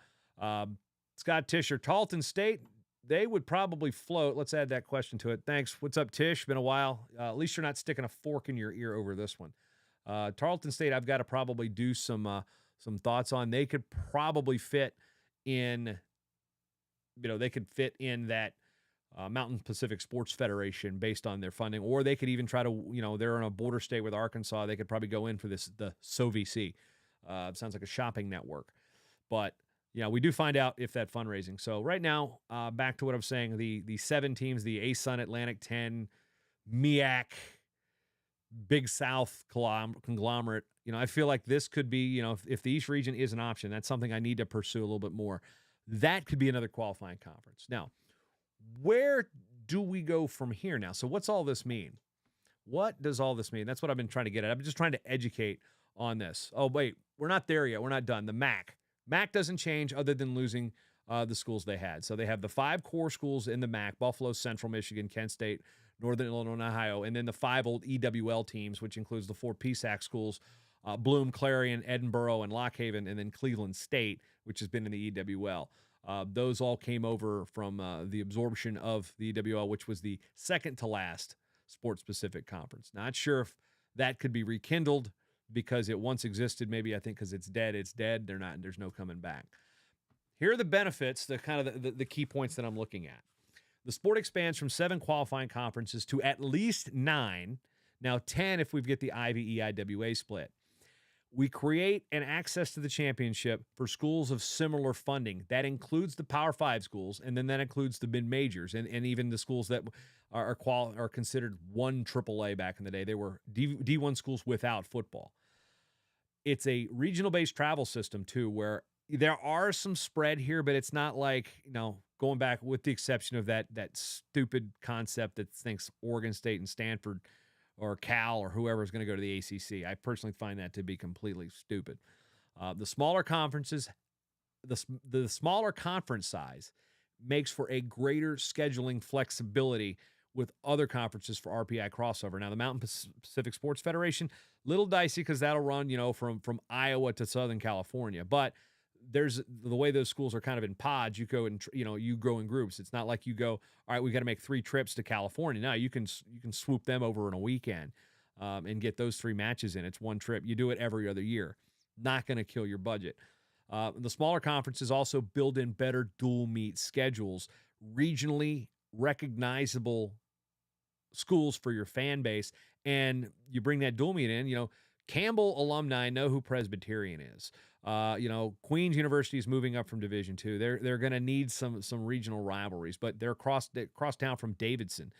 Scott Tisher, Tarleton State, they would probably float. Let's add that question to it. Thanks. What's up, Tish? Been a while. At least you're not sticking a fork in your ear over this one. Tarleton State, I've got to probably do some thoughts on. They could probably fit in, that Mountain Pacific Sports Federation based on their funding, or they could even try to, they're in a border state with Arkansas. They could probably go in for the SOVC. Sounds like a shopping network, but we do find out if that fundraising. So right now, back to what I'm saying, the 7 teams, the A-Sun, Atlantic 10, MEAC, Big South conglomerate, I feel like this could be, if the East region is an option, that's something I need to pursue a little bit more. That could be another qualifying conference. Now, where do we go from here now? So what's all this mean? What does all this mean? That's what I've been trying to get at. I'm just trying to educate on this. Oh, wait, we're not there yet. We're not done. The MAC. MAC doesn't change other than losing the schools they had. So they have the 5 core schools in the MAC: Buffalo, Central Michigan, Kent State, Northern Illinois, Ohio, and then the 5 old EWL teams, which includes the 4 PSAC schools, Bloom, Clarion, Edinboro, and Lock Haven, and then Cleveland State, which has been in the EWL. Those all came over from the absorption of the EWL, which was the second to last sport-specific conference. Not sure if that could be rekindled, because it once existed. Maybe I think because it's dead, there's no coming back. Here are the benefits, the kind of the key points that I'm looking at. The sport expands from 7 qualifying conferences to at least 9, now 10 if we get the Ivy-EIWA split. We create an access to the championship for schools of similar funding. That includes the Power 5 schools, and then that includes the mid-majors, and even the schools that are considered 1 AAA back in the day. They were D1 schools without football. It's a regional-based travel system too, where there are some spread here, but it's not like, going back with the exception of that stupid concept that thinks Oregon State and Stanford or Cal or whoever is going to go to the ACC. I personally find that to be completely stupid. The smaller conferences, the smaller conference size makes for a greater scheduling flexibility with other conferences for RPI crossover. Now, the Mountain Pacific Sports Federation, little dicey because that'll run, from Iowa to Southern California. But there's the way those schools are kind of in pods. You go and you go in groups. It's not like you go, all right, we got to make 3 trips to California. No, you can swoop them over in a weekend and get those 3 matches in. It's one trip. You do it every other year. Not going to kill your budget. The smaller conferences also build in better dual meet schedules, regionally recognizable schools for your fan base, and you bring that dual meet in. Campbell alumni know who Presbyterian is. Queens University is moving up from Division II. They're going to need some regional rivalries, but they're cross town from Davidson.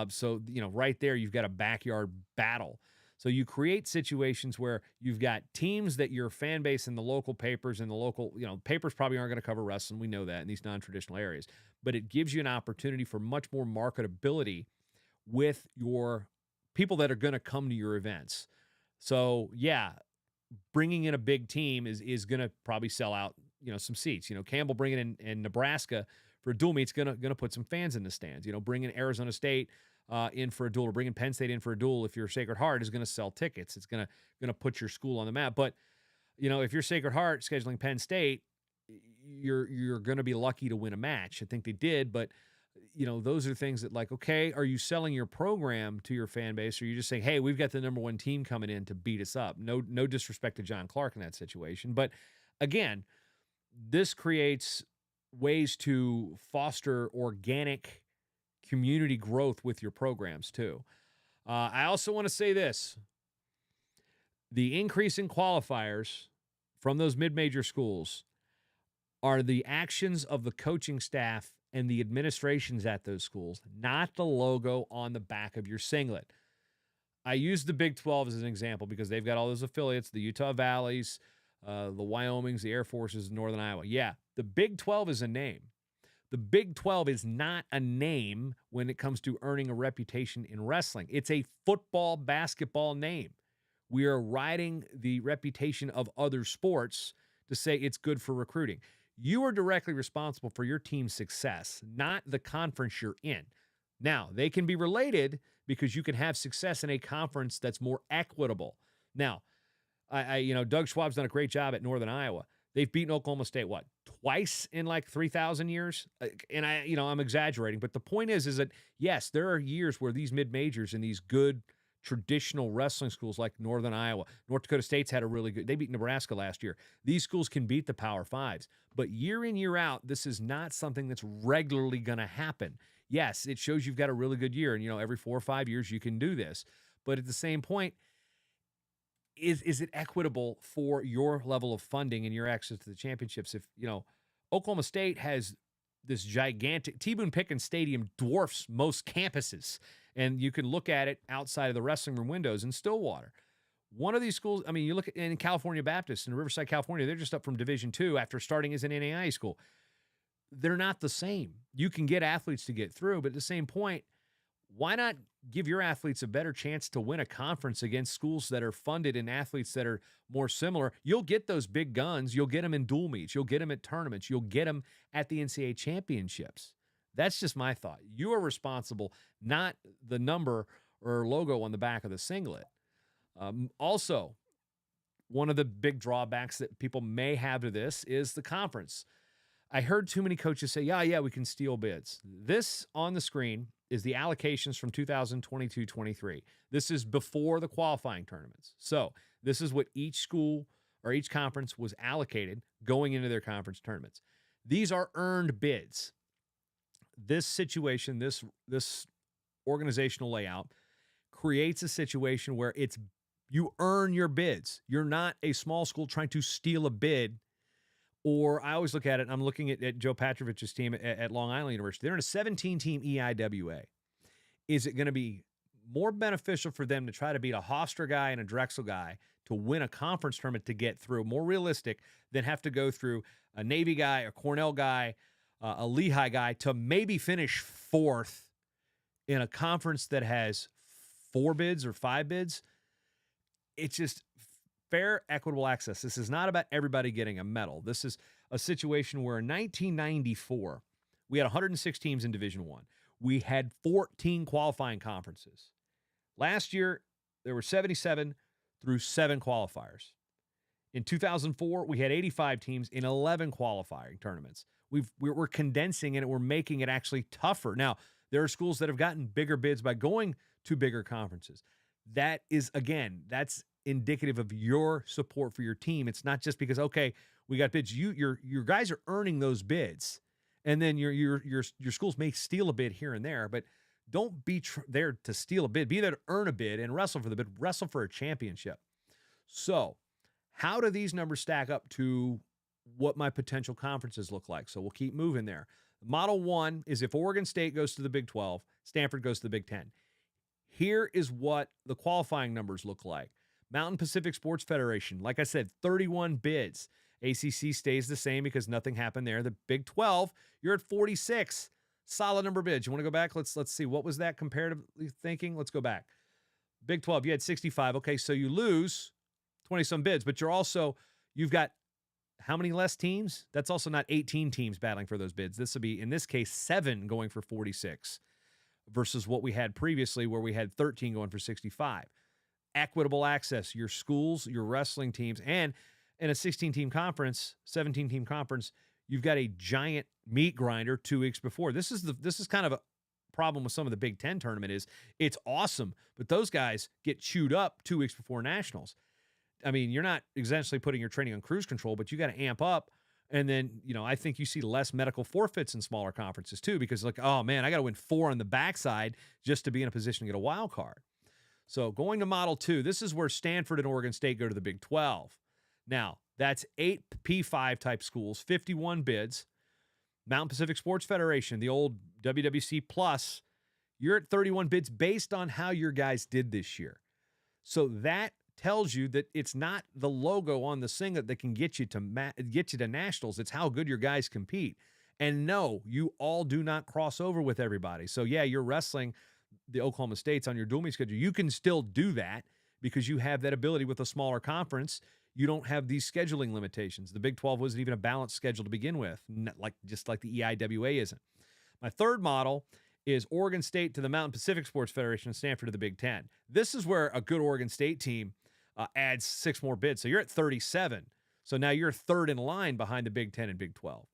So right there you've got a backyard battle. So you create situations where you've got teams that your fan base and the local papers and the local, papers probably aren't going to cover wrestling. We know that in these non-traditional areas, but it gives you an opportunity for much more marketability with your people that are going to come to your events. So yeah, bringing in a big team is going to probably sell out, some seats. Campbell bringing in Nebraska for a dual meet's going to put some fans in the stands. Bringing Arizona State in for a duel, or bringing Penn State in for a duel, if you're Sacred Heart, is going to sell tickets. It's going to put your school on the map. But if you're Sacred Heart scheduling Penn State, you're going to be lucky to win a match. I think they did, but those are things that, like, okay, are you selling your program to your fan base, or are you just saying, hey, we've got the number 1 team coming in to beat us up? No disrespect to John Clark in that situation, but again, this creates ways to foster organic community growth with your programs too. I also want to say this: the increase in qualifiers from those mid-major schools are the actions of the coaching staff and the administrations at those schools, not the logo on the back of your singlet. I use the Big 12 as an example because they've got all those affiliates, the Utah Valleys, the Wyomings, the Air Forces, Northern Iowa. Yeah, the Big 12 is a name. The Big 12 is not a name when it comes to earning a reputation in wrestling. It's a football, basketball name. We are riding the reputation of other sports to say it's good for recruiting. You are directly responsible for your team's success, not the conference you're in. Now, they can be related because you can have success in a conference that's more equitable. Now, Doug Schwab's done a great job at Northern Iowa. They've beaten Oklahoma State, twice in like 3,000 years? And I'm exaggerating, but the point is that, yes, there are years where these mid-majors and these good traditional wrestling schools like Northern Iowa, North Dakota State's had a really good, they beat Nebraska last year. These schools can beat the Power Fives, but year in, year out, this is not something that's regularly going to happen. Yes, it shows you've got a really good year, and every 4 or 5 years you can do this. But at the same point, is it equitable for your level of funding and your access to the championships? If, Oklahoma State has this gigantic, T-Boone Pickens Stadium dwarfs most campuses, and you can look at it outside of the wrestling room windows in Stillwater. One of these schools, you look at in California Baptist in Riverside, California, they're just up from Division II after starting as an NAIA school. They're not the same. You can get athletes to get through, but at the same point, why not give your athletes a better chance to win a conference against schools that are funded and athletes that are more similar? You'll get those big guns. You'll get them in dual meets. You'll get them at tournaments. You'll get them at the NCAA championships. That's just my thought. You are responsible, not the number or logo on the back of the singlet. Also, one of the big drawbacks that people may have to this is the conference. I heard too many coaches say, yeah, we can steal bids. This on the screen is the allocations from 2022-23. This is before the qualifying tournaments. So this is what each school or each conference was allocated going into their conference tournaments. These are earned bids. This situation, this organizational layout creates a situation where you earn your bids. You're not a small school trying to steal a bid. Or I always look at it, I'm looking at Joe Patrovich's team at Long Island University. They're in a 17-team EIWA. Is it going to be more beneficial for them to try to beat a Hofstra guy and a Drexel guy to win a conference tournament to get through, more realistic than have to go through a Navy guy, a Cornell guy, a Lehigh guy to maybe finish fourth in a conference that has 4 bids or 5 bids. It's just fair, equitable access. This is not about everybody getting a medal. This is a situation where in 1994, we had 106 teams in Division I. We had 14 qualifying conferences. Last year, there were 77 through 7 qualifiers. In 2004, we had 85 teams in 11 qualifying tournaments. We're condensing it, and we're making it actually tougher. Now, there are schools that have gotten bigger bids by going to bigger conferences. That is, again, that's indicative of your support for your team. It's not just because, okay, we got bids. Your guys are earning those bids, and then your schools may steal a bid here and there, but don't be there to steal a bid. Be there to earn a bid and wrestle for the bid. Wrestle for a championship. So, how do these numbers stack up to what my potential conferences look like? So we'll keep moving there. Model 1 is if Oregon State goes to the Big 12, Stanford goes to the Big 10. Here is what the qualifying numbers look like. Mountain Pacific Sports Federation, like I said, 31 bids. ACC stays the same because nothing happened there. The Big 12, you're at 46. Solid number of bids. You want to go back? Let's see. What was that comparatively thinking? Let's go back. Big 12, you had 65. Okay, so you lose 20-some bids, but you've got how many less teams? That's also not 18 teams battling for those bids. This will be, in this case, 7 going for 46 versus what we had previously where we had 13 going for 65. Equitable access, your schools, your wrestling teams, and in a 16-team conference, 17-team conference, you've got a giant meat grinder 2 weeks before. This is kind of a problem with some of the Big Ten tournament is it's awesome, but those guys get chewed up 2 weeks before nationals. I mean, you're not essentially putting your training on cruise control, but you got to amp up. And then, I think you see less medical forfeits in smaller conferences too, because like, oh man, I got to win 4 on the backside just to be in a position to get a wild card. So going to Model 2, this is where Stanford and Oregon State go to the Big 12. Now, that's 8 P5 type schools, 51 bids. Mountain Pacific Sports Federation, the old WWC Plus, you're at 31 bids based on how your guys did this year. So that tells you that it's not the logo on the singlet that can get you to nationals. It's how good your guys compete. And no, you all do not cross over with everybody. So yeah, you're wrestling the Oklahoma States on your dual meet schedule. You can still do that because you have that ability with a smaller conference. You don't have these scheduling limitations. The Big 12 wasn't even a balanced schedule to begin with, just like the EIWA isn't. My third model is Oregon State to the Mountain Pacific Sports Federation and Stanford to the Big 10. This is where a good Oregon State team adds 6 more bids. So you're at 37. So now you're third in line behind the Big 10 and Big 12.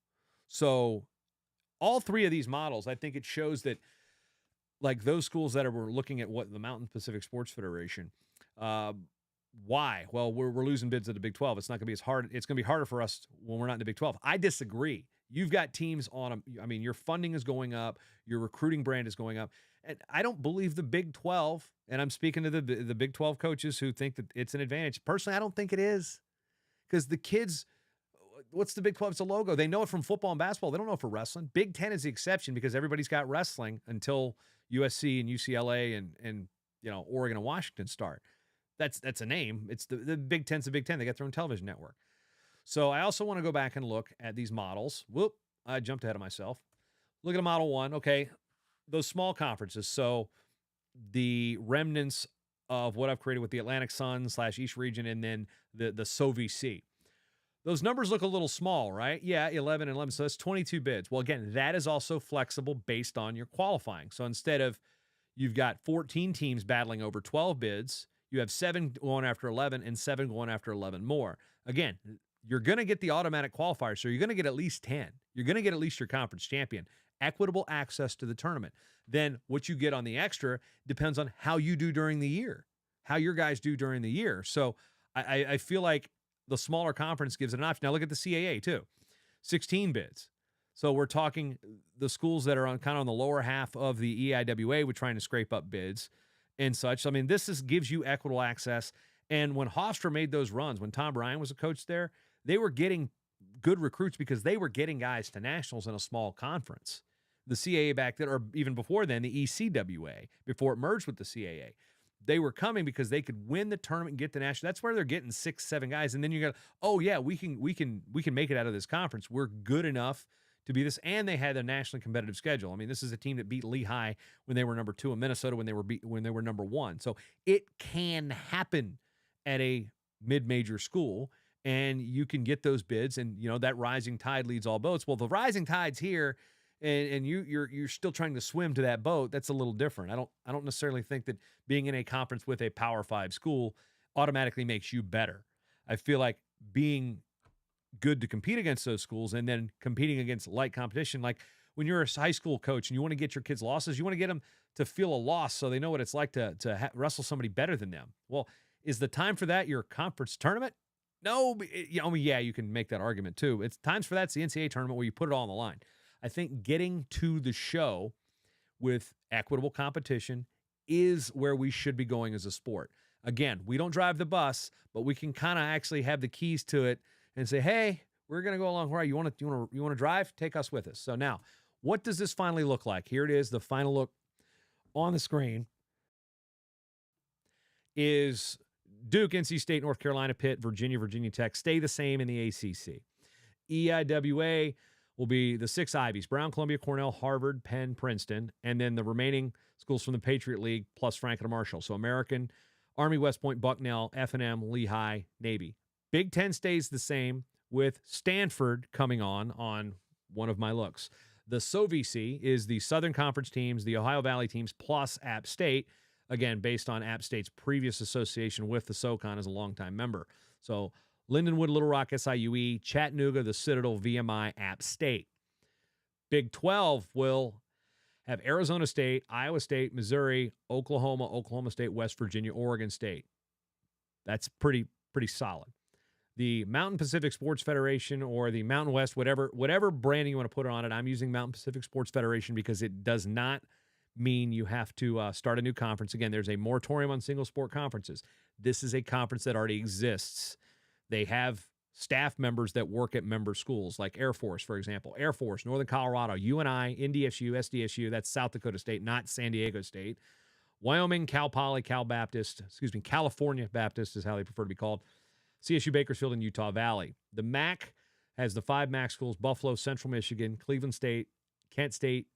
So all 3 of these models, I think it shows that like those schools that were looking at what the Mountain Pacific Sports Federation, why? Well, we're losing bids at the Big 12. It's not going to be as hard. It's going to be harder for us when we're not in the Big 12. I disagree. You've got teams on them. I mean, your funding is going up. Your recruiting brand is going up. And I don't believe the Big 12, and I'm speaking to the Big 12 coaches who think that it's an advantage. Personally, I don't think it is. Because the kids, what's the Big 12? It's a logo. They know it from football and basketball. They don't know it for wrestling. Big 10 is the exception because everybody's got wrestling until USC and UCLA and Oregon and Washington start. That's a name. It's the Big 10's the Big 10. They got their own television network. So I also want to go back and look at these models. Whoop, I jumped ahead of myself. Look at a Model 1. Okay, those small conferences. So the remnants of what I've created with the Atlantic Sun / East Region and then the SoVC. Those numbers look a little small, right? Yeah, 11 and 11. So that's 22 bids. Well, again, that is also flexible based on your qualifying. So instead of you've got 14 teams battling over 12 bids, you have 7 going after 11 and 7 going after 11 more. Again, you're going to get the automatic qualifier, so you're going to get at least 10. You're going to get at least your conference champion. Equitable access to the tournament. Then what you get on the extra depends on how you do during the year, how your guys do during the year. So I feel like the smaller conference gives it an option. Now look at the CAA too, 16 bids. So we're talking the schools that are on kind of on the lower half of the EIWA, we're trying to scrape up bids and such. I mean, gives you equitable access. And when Hofstra made those runs, when Tom Bryant was a coach there, they were getting good recruits because they were getting guys to nationals in a small conference. the CAA back then, or even before then, the ECWA, before it merged with the CAA. They were coming because they could win the tournament and get the national. That's where they're getting 6, 7 guys. And then you go, oh yeah, we can make it out of this conference. We're good enough to be this. And they had a nationally competitive schedule. I mean, this is a team that beat Lehigh when they were number 2, and Minnesota when they were number 1. So it can happen at a mid-major school, and you can get those bids. And that rising tide leads all boats. Well, the rising tide's here, and you're still trying to swim to that boat. That's a little different. I don't necessarily think that being in a conference with a Power 5 school automatically makes you better. I feel like being good to compete against those schools and then competing against light competition, like when you're a high school coach and you want to get your kids losses, you want to get them to feel a loss so they know what it's like to wrestle somebody better than them. Well, is the time for that your conference tournament? No, yeah, you can make that argument too. It's times for that's the NCAA tournament where you put it all on the line. I think getting to the show with equitable competition is where we should be going as a sport. Again, we don't drive the bus, but we can kind of actually have the keys to it and say, hey, we're going to go along. Right? You want to drive? Take us with us. So now, what does this finally look like? Here it is. The final look on the screen is Duke, NC State, North Carolina, Pitt, Virginia, Virginia Tech stay the same in the ACC. EIWA will be the 6 Ivies: Brown, Columbia, Cornell, Harvard, Penn, Princeton, and then the remaining schools from the Patriot League plus Franklin Marshall. So American, Army, West Point, Bucknell, F&M, Lehigh, Navy. Big Ten stays the same with Stanford coming on one of my looks. The SoVC is the Southern Conference teams, the Ohio Valley teams, plus App State, again, based on App State's previous association with the SoCon as a longtime member. So Lindenwood, Little Rock, SIUE, Chattanooga, the Citadel, VMI, App State. Big 12 will have Arizona State, Iowa State, Missouri, Oklahoma, Oklahoma State, West Virginia, Oregon State. That's pretty solid. The Mountain Pacific Sports Federation or the Mountain West, whatever branding you want to put on it, I'm using Mountain Pacific Sports Federation because it does not mean you have to start a new conference. Again, there's a moratorium on single sport conferences. This is a conference that already exists. They have staff members that work at member schools, like Air Force, for example. Air Force, Northern Colorado, UNI, NDSU, SDSU, that's South Dakota State, not San Diego State. Wyoming, Cal Poly, California Baptist is how they prefer to be called. CSU, Bakersfield, and Utah Valley. The MAC has the 5 MAC schools: Buffalo, Central Michigan, Cleveland State, Kent State,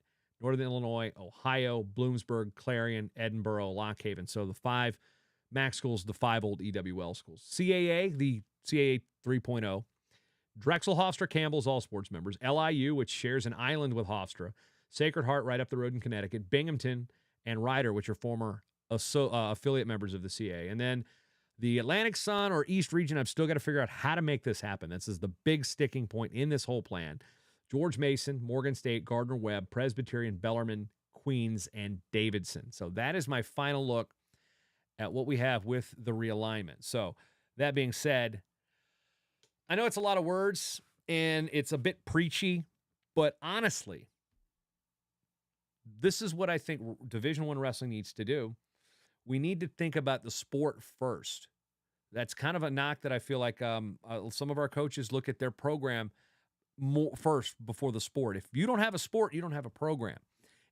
Northern Illinois, Ohio, Bloomsburg, Clarion, Edinburgh, Lock Haven. So the 5 MAC schools, the 5 old EWL schools. CAA, the CAA 3.0. Drexel, Hofstra, Campbell's, all sports members. LIU, which shares an island with Hofstra. Sacred Heart, right up the road in Connecticut. Binghamton and Ryder, which are former affiliate members of the CAA. And then the Atlantic Sun or East region, I've still got to figure out how to make this happen. This is the big sticking point in this whole plan. George Mason, Morgan State, Gardner-Webb, Presbyterian, Bellarmine, Queens, and Davidson. So that is my final look at what we have with the realignment. So that being said, I know it's a lot of words and it's a bit preachy, but honestly, this is what I think Division I wrestling needs to do. We need to think about the sport first. That's kind of a knock that I feel like some of our coaches look at their program more first before the sport. If you don't have a sport, you don't have a program.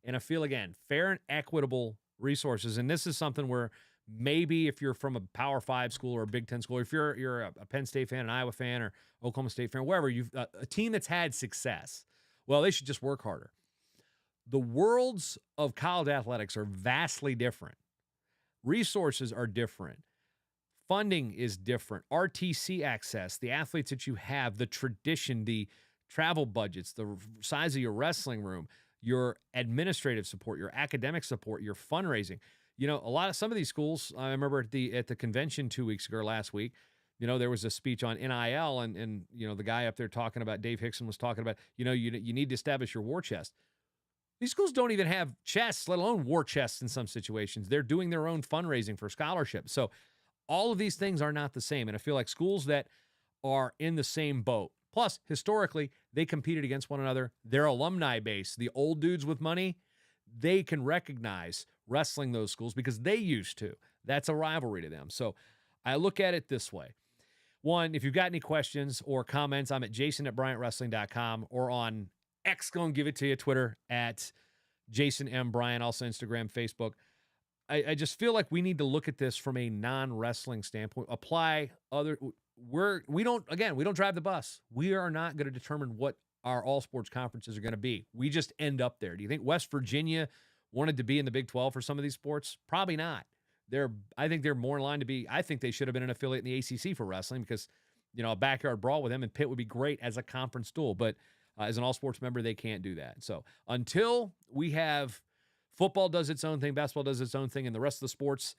And I feel, again, fair and equitable resources. And this is something where maybe if you're from a Power 5 school or a Big Ten school, or if you're a Penn State fan, an Iowa fan, or Oklahoma State fan, wherever, you've a team that's had success, well, they should just work harder. The worlds of college athletics are vastly different. Resources are different. Funding is different. RTC access, the athletes that you have, the tradition, the travel budgets, the size of your wrestling room, your administrative support, your academic support, your fundraising. You know, some of these schools, I remember at the convention 2 weeks ago, last week, you know, there was a speech on NIL and you know, the guy up there talking about, Dave Hickson was talking about, you know, you need to establish your war chest. These schools don't even have chests, let alone war chests in some situations. They're doing their own fundraising for scholarships. So all of these things are not the same. And I feel like schools that are in the same boat, plus historically, they competed against one another. Their alumni base, the old dudes with money, they can recognize wrestling those schools because they used to. That's a rivalry to them. So I look at it this way. One, if you've got any questions or comments, I'm at jason@bryantwrestling.com or on X going to give it to you. Twitter at Jason M. Bryant, also Instagram, Facebook. I just feel like we need to look at this from a non-wrestling standpoint. Apply other. We don't drive the bus. We are not going to determine what our all sports conferences are going to be. We just end up there. Do you think West Virginia wanted to be in the Big 12 for some of these sports? Probably not. I think they're more in line to be. I think they should have been an affiliate in the ACC for wrestling because, a backyard brawl with them and Pitt would be great as a conference duel. But as an all sports member, they can't do that. So until we have football does its own thing, basketball does its own thing, and the rest of the sports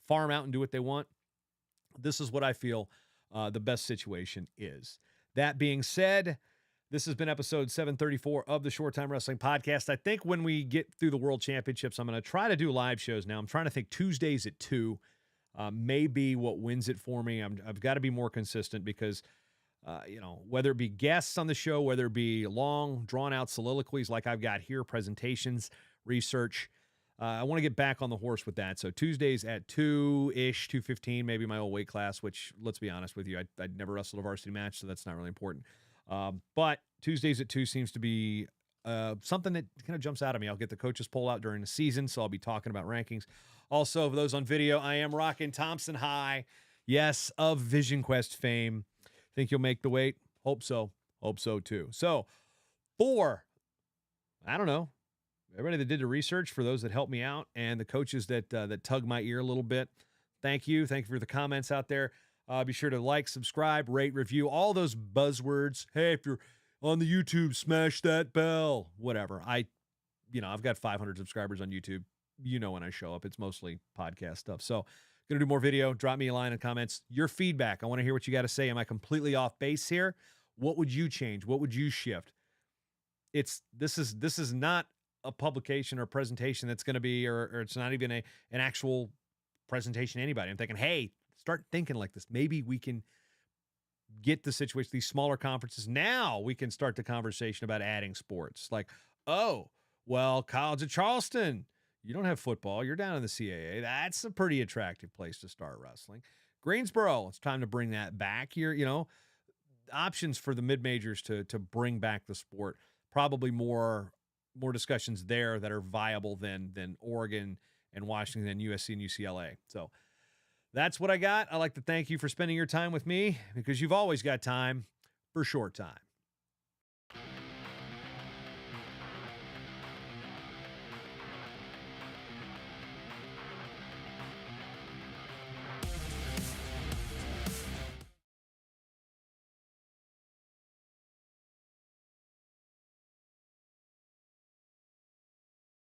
farm out and do what they want, this is what I feel the best situation is. That being said, this has been episode 734 of the Short Time Wrestling Podcast. I think when we get through the World Championships, I'm going to try to do live shows now. I'm trying to think Tuesdays at 2 may be what wins it for me. I've got to be more consistent because, whether it be guests on the show, whether it be long, drawn-out soliloquies like I've got here, presentations, research, I want to get back on the horse with that. So Tuesdays at 2-ish, 2:15, maybe my old weight class, which, let's be honest with you, I'd never wrestled a varsity match, so that's not really important. But Tuesdays at 2 seems to be something that kind of jumps out at me. I'll get the coaches poll out during the season, so I'll be talking about rankings. Also, for those on video, I am rocking Thompson High. Yes, of Vision Quest fame. Think you'll make the weight? Hope so. Hope so, too. So, everybody that did the research, for those that helped me out, and the coaches that tug my ear a little bit, thank you. Thank you for the comments out there. Be sure to like, subscribe, rate, review, all those buzzwords. Hey, if you're on the YouTube, smash that bell. Whatever. I've got 500 subscribers on YouTube. When I show up, it's mostly podcast stuff. So, going to do more video. Drop me a line in comments. Your feedback. I want to hear what you got to say. Am I completely off base here? What would you change? What would you shift? This is not a publication or presentation that's going to be, or it's not even an actual presentation to anybody. I'm thinking, hey, start thinking like this. Maybe we can get the situation, these smaller conferences. Now we can start the conversation about adding sports. Like, oh, well, College of Charleston, you don't have football. You're down in the CAA. That's a pretty attractive place to start wrestling. Greensboro, it's time to bring that back here. Options for the mid-majors to bring back the sport. Probably more discussions there that are viable than Oregon and Washington and USC and UCLA. So that's what I got. I'd like to thank you for spending your time with me because you've always got time for short time.